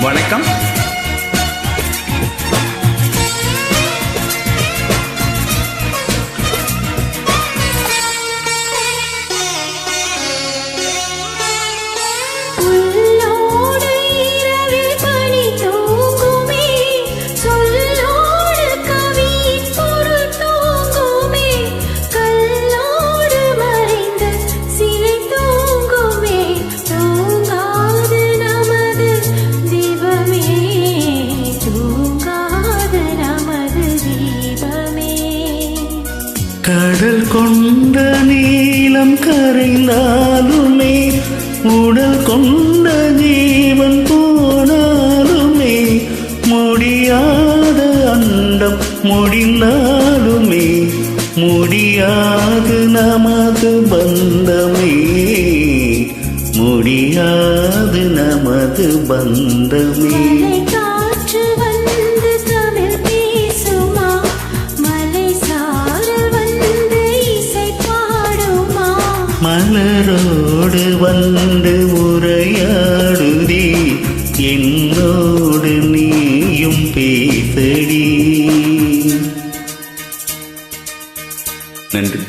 வணக்கம். கடல் கொண்ட நீளம் கரைந்தாலுமே, உடல் கொண்ட ஜீவன் போனாலுமே, முடியாத அண்டம் முடிந்தாலுமே, முடியாது நமது பந்தமே, முடியாது நமது பந்தமே. மலரோடு வந்து உரையாடுதி, என்னோடு நீயும் பேசடி. நன்றி.